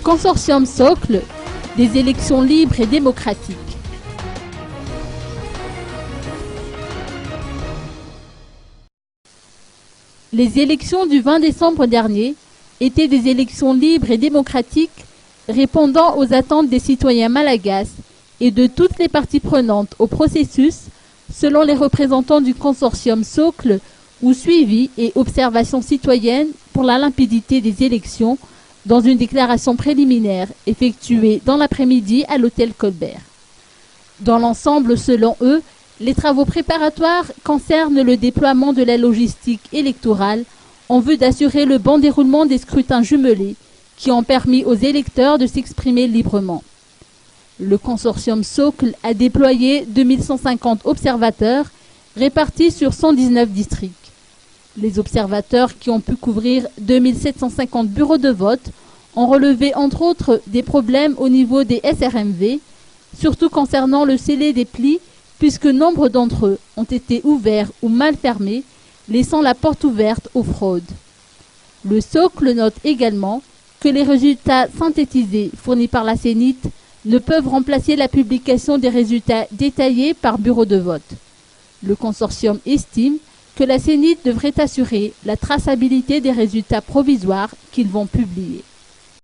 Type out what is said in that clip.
Consortium socle des élections libres et démocratiques. Les élections du 20 décembre dernier étaient des élections libres et démocratiques répondant aux attentes des citoyens malagasy et de toutes les parties prenantes au processus, selon les représentants du consortium socle ou suivi et observation citoyenne pour la limpidité des élections dans une déclaration préliminaire effectuée dans l'après-midi à l'hôtel Colbert. Dans l'ensemble, selon eux, les travaux préparatoires concernent le déploiement de la logistique électorale en vue d'assurer le bon déroulement des scrutins jumelés qui ont permis aux électeurs de s'exprimer librement. Le consortium socle a déployé 2150 observateurs répartis sur 119 districts. Les observateurs qui ont pu couvrir 2750 bureaux de vote ont relevé entre autres des problèmes au niveau des SRMV, surtout concernant le scellé des plis, puisque nombre d'entre eux ont été ouverts ou mal fermés, laissant la porte ouverte aux fraudes. Le socle note également que les résultats synthétisés fournis par la CENIT ne peuvent remplacer la publication des résultats détaillés par bureau de vote. Le consortium estime que la CENIT devrait assurer la traçabilité des résultats provisoires qu'ils vont publier.